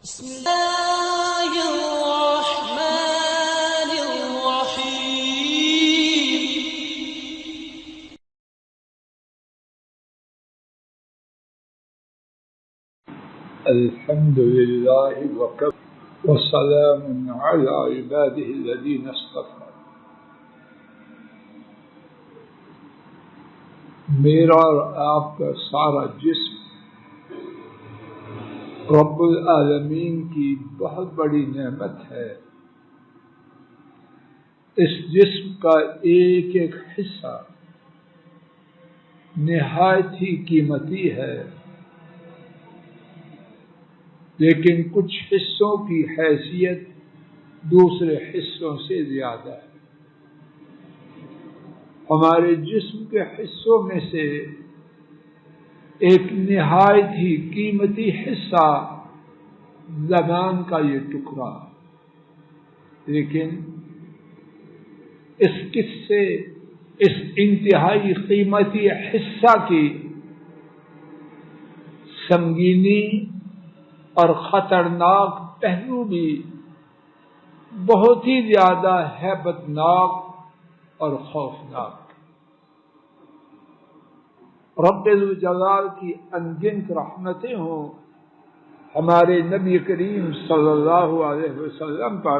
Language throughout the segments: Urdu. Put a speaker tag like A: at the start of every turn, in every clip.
A: بسم الله الرحمن الرحيم.
B: الحمد لله وكفى وسلام على عباده الذين اصطفى. میرا اور آپ کا سارا جسم رب العالمین کی بہت بڑی نعمت ہے. اس جسم کا ایک ایک حصہ نہایت ہی قیمتی ہے، لیکن کچھ حصوں کی حیثیت دوسرے حصوں سے زیادہ ہے. ہمارے جسم کے حصوں میں سے ایک نہایت ہی قیمتی حصہ زبان کا یہ ٹکڑا، لیکن اس انتہائی قیمتی حصہ کی سنگینی اور خطرناک پہلو بھی بہت ہی زیادہ ہیبت ناک اور خوفناک. رب ذوالجلال کی انگنت رحمتیں ہوں ہمارے نبی کریم صلی اللہ علیہ وسلم پر.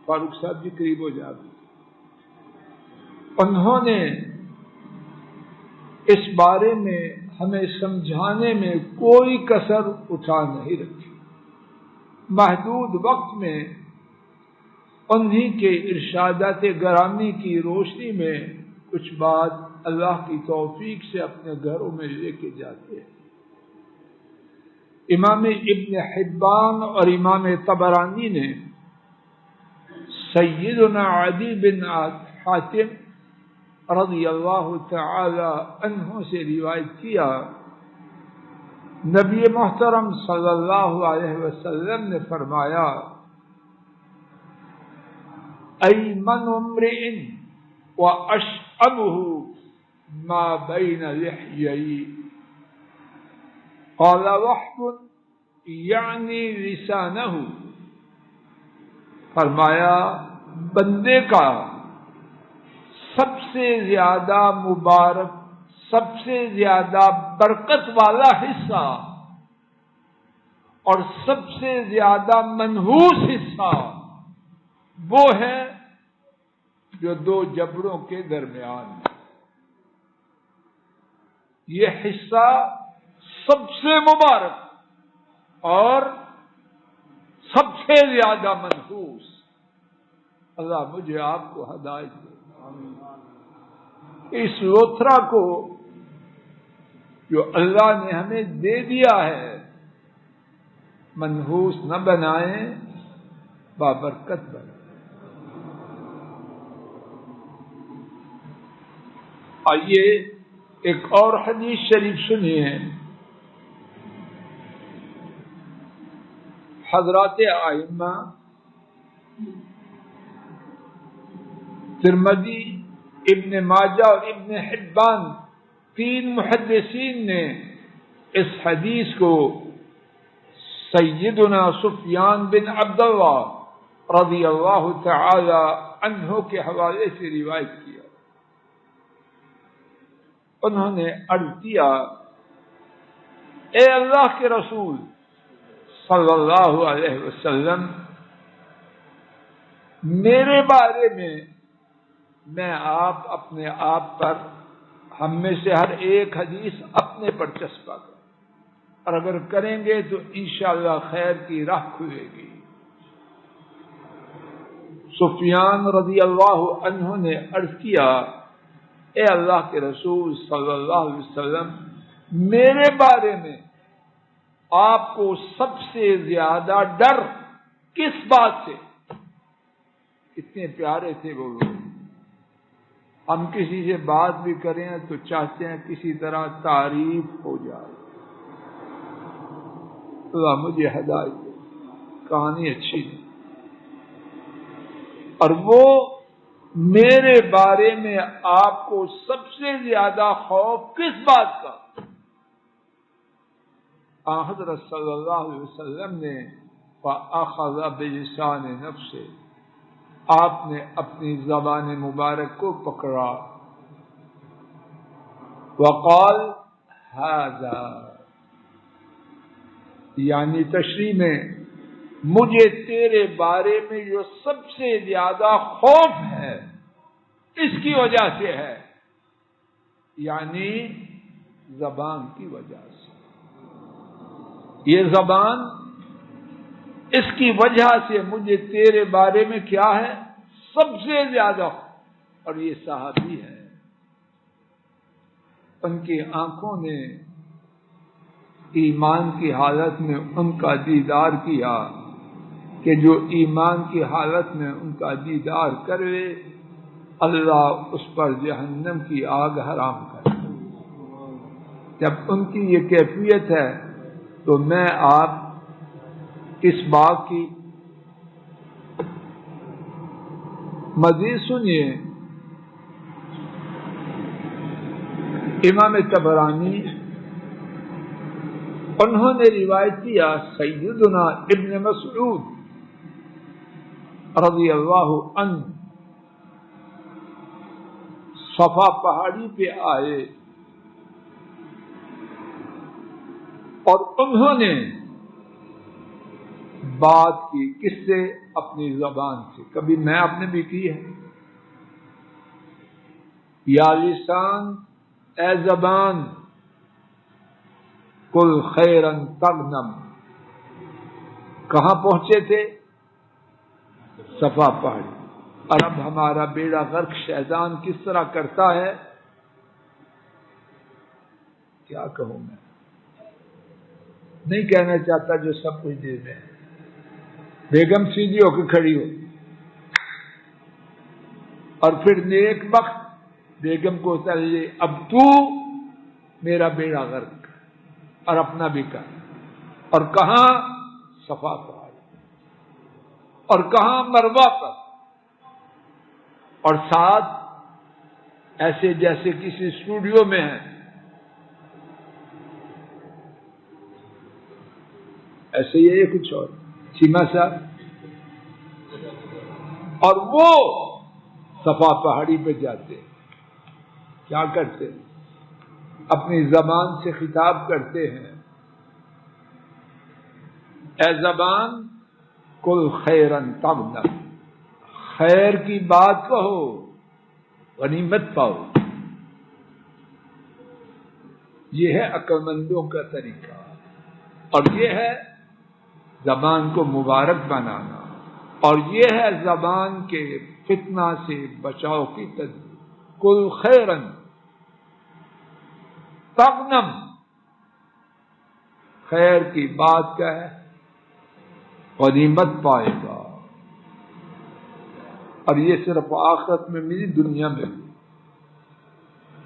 B: فاروق صاحب جی قریب ہو جاتے. انہوں نے اس بارے میں ہمیں سمجھانے میں کوئی کسر اٹھا نہیں رکھی. محدود وقت میں انہی کے ارشادات گرامی کی روشنی میں کچھ بات اللہ کی توفیق سے اپنے گھروں میں لے کے جاتے ہیں. امام ابن حبان اور امام طبرانی نے سیدنا عدی بن حاتم رضی اللہ تعالی عنہ سے روایت کیا، نبی محترم صلی اللہ علیہ وسلم نے فرمایا، ایمن امرئ واشعبہ ما بین لحیئی، قال وحب یعنی لسانہ. فرمایا بندے کا سب سے زیادہ مبارک، سب سے زیادہ برکت والا حصہ اور سب سے زیادہ منحوس حصہ وہ ہے جو دو جبڑوں کے درمیان ہے. یہ حصہ سب سے مبارک اور سب سے زیادہ منحوس. اللہ مجھے آپ کو ہدایت دے. اس لوتھرا کو جو اللہ نے ہمیں دے دیا ہے منحوس نہ بنائیں، بابرکت بنائیں. آئیے ایک اور حدیث شریف سنیے. حضرات ائمہ ترمذی، ابن ماجہ اور ابن حبان، تین محدثین نے اس حدیث کو سیدنا سفیان بن عبداللہ رضی اللہ تعالی عنہ کے حوالے سے روایت کیا. انہوں نے عرض کیا، اے اللہ کے رسول صلی اللہ علیہ وسلم، میرے بارے میں آپ اپنے آپ پر، ہم میں سے ہر ایک حدیث اپنے پر چسپا کریں، اور اگر کریں گے تو انشاءاللہ خیر کی راہ کھلے گی. سفیان رضی اللہ عنہ نے عرض کیا، اے اللہ کے رسول صلی اللہ علیہ وسلم، میرے بارے میں آپ کو سب سے زیادہ ڈر کس بات سے؟ کتنے پیارے تھے وہ لوگ. ہم کسی سے بات بھی کریں تو چاہتے ہیں کسی طرح تعریف ہو جائے. اللہ مجھے ہدایت دے. کہانی اچھی تھی. اور وہ میرے بارے میں آپ کو سب سے زیادہ خوف کس بات کا؟ حضرت صلی اللہ علیہ وسلم نے فأخذ بلسان نفسه، آپ نے اپنی زبان مبارک کو پکڑا، وقال هذا، یعنی تشریح میں مجھے تیرے بارے میں جو سب سے زیادہ خوف ہے اس کی وجہ سے ہے، یعنی زبان کی وجہ سے۔ یہ زبان، اس کی وجہ سے مجھے تیرے بارے میں کیا ہے سب سے زیادہ، اور یہ صحابی ہے، ان کی آنکھوں نے ایمان کی حالت میں ان کا دیدار کیا کہ جو ایمان کی حالت میں ان کا دیدار کرے اللہ اس پر جہنم کی آگ حرام کرے۔ جب ان کی یہ کیفیت ہے تو میں آپ اس بات کی مزید سنیے۔ امام طبرانی انہوں نے روایت کیا سیدنا ابن مسعود رضی اللہ عنہ صفا پہاڑی پہ آئے اور انہوں نے بات کی، کس سے؟ اپنی زبان سے۔ کبھی میں آپ نے بھی کی ہے، یا لسان اے زبان کل خیرن تغنم، کہاں پہنچے تھے؟ صفا پہاڑی۔ اور اب ہمارا بیڑا غرق شیطان کس طرح کرتا ہے، کیا کہوں میں، نہیں کہنا چاہتا، جو سب کچھ دے دیں۔ بیگم سیدھی ہو کے کھڑی ہو اور پھر نیک وقت بیگم کو چاہیے اب تو میرا بیڑا غرق اور اپنا بھی کر، اور کہاں؟ صفا پہاڑی، اور کہاں؟ مروہ پر، اور ساتھ ایسے جیسے کسی اسٹوڈیو میں ہیں، ایسے یہ کچھ اور سیما صاحب، اور وہ صفا پہاڑی پہ جاتے کیا کرتے؟ اپنی زبان سے خطاب کرتے ہیں، اے زبان کل خیرن تغنم، خیر کی بات کہو غنیمت پاؤ۔ یہ ہے عقل مندوں کا طریقہ، اور یہ ہے زبان کو مبارک بنانا، اور یہ ہے زبان کے فتنہ سے بچاؤ کی تدبیر۔ کل خیرن تغنم، خیر کی بات کا ہے غنیمت پائے گا، اور یہ صرف آخرت میں ملی، دنیا میں بھی۔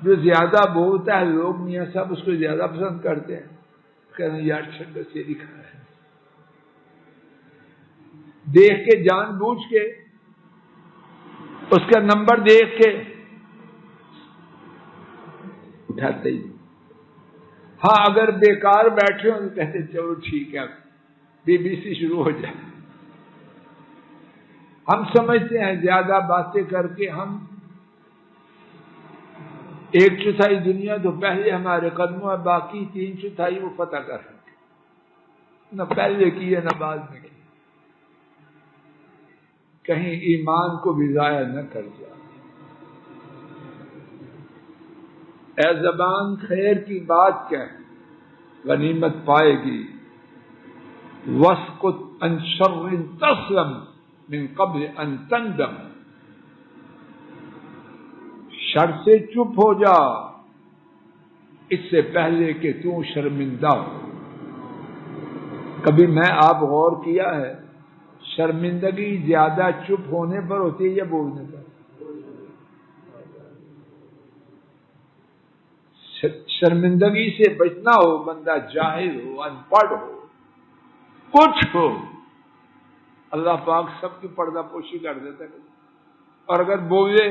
B: جو زیادہ بولتا ہے لوگ میاں صاحب اس کو زیادہ پسند کرتے ہیں، کہتے ہیں یار چھنڈا سے لکھا ہے، دیکھ کے جان بوجھ کے اس کا نمبر دیکھ کے اٹھاتے ہی۔ ہاں اگر بیکار بیٹھے ہوں تو کہتے چلو ٹھیک ہے BBC شروع ہو جائے۔ ہم سمجھتے ہیں زیادہ باتیں کر کے ہم 1/4 دنیا تو پہلے ہمارے قدموں میں، باقی 3/4 وہ فتح کر سکتے، نہ پہلے کی ہے نہ بعد میں کی، کہیں ایمان کو بھی ضائع نہ کر جائے۔ اے زبان خیر کی بات کہہ غنیمت پائے گی، واسکت عن شر تسلم من قبل ان تندم، شر سے چپ ہو جا اس سے پہلے کہ تو شرمندہ ہو۔ کبھی میں آپ غور کیا ہے شرمندگی زیادہ چپ ہونے پر ہوتی ہے یا بولنے پر؟ شرمندگی سے بچنا ہو، بندہ جاہل ہو، ان پڑھ ہو، کچھ ہو، اللہ پاک سب کی پردہ پوشی کر دیتا ہے، اور اگر بولے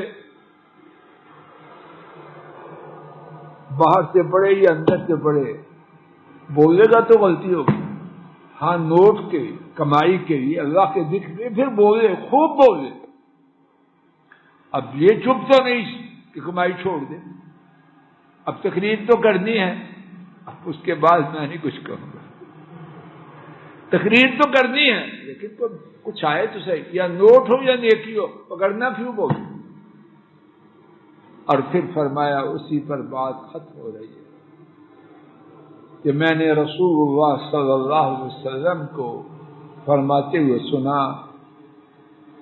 B: باہر سے پڑے یا اندر سے پڑے، بولے گا تو غلطی ہوگی، ہاں نوٹ کے کمائی کے لیے اللہ کے ذکر میں پھر بولے، خوب بولے. اب یہ چپ تو نہیں کہ کمائی چھوڑ دے. اب تقریر تو کرنی ہے، اب اس کے بعد میں نہیں کچھ کہوں گا. تقریر تو کرنی ہے لیکن کچھ آئے تو صحیح، یا نوٹ ہو یا نیکی ہو، پکڑنا کیوں بول. اور پھر فرمایا اسی پر بات ختم ہو رہی ہے کہ میں نے رسول اللہ صلی اللہ علیہ وسلم کو فرماتے ہوئے سنا،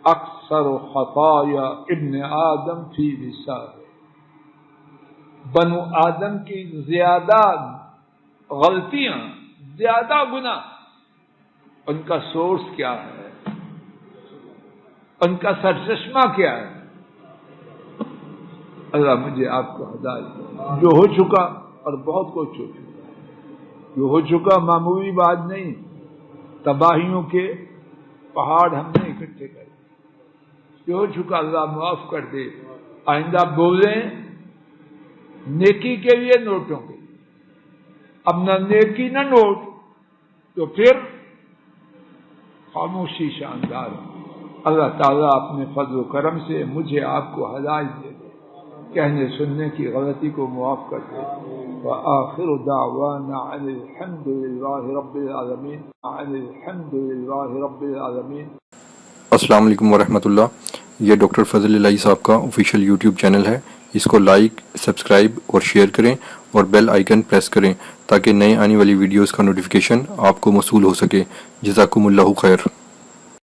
B: اکثر خطایا ابن آدم فی لسانہ، بنو آدم کی زیادہ غلطیاں، زیادہ گناہ، ان کا سورس کیا ہے، ان کا سرچشمہ کیا ہے. اللہ مجھے آپ کو ہدایت دے. جو ہو چکا اور بہت کچھ ہو چکا، جو ہو چکا معمولی بات نہیں، تباہیوں کے پہاڑ ہم نے اکٹھے کر دیے. جو ہو چکا اللہ معاف کر دے. آئندہ بولیں نیکی کے لیے، نوٹوں کے لیے. اب نہ نیکی نہ نوٹ تو پھر خاموشی شاندار ہے. اللہ تعالیٰ اپنے فضل و کرم سے مجھے آپ کو ہدایت دے دے، کہنے سننے کی غلطی کو معاف کر دے. وآخر دعوانا عن الحمد للہ رب العالمین، عن الحمد للہ رب العالمین.
C: السلام علیکم ورحمۃ اللہ. یہ ڈاکٹر فضل الہی صاحب کا آفیشیل یوٹیوب چینل ہے. اس کو لائک، سبسکرائب اور شیئر کریں اور بیل آئیکن پریس کریں تاکہ نئے آنے والی ویڈیوز کا نوٹیفیکیشن آپ کو موصول ہو سکے. جزاکم اللہ خیر.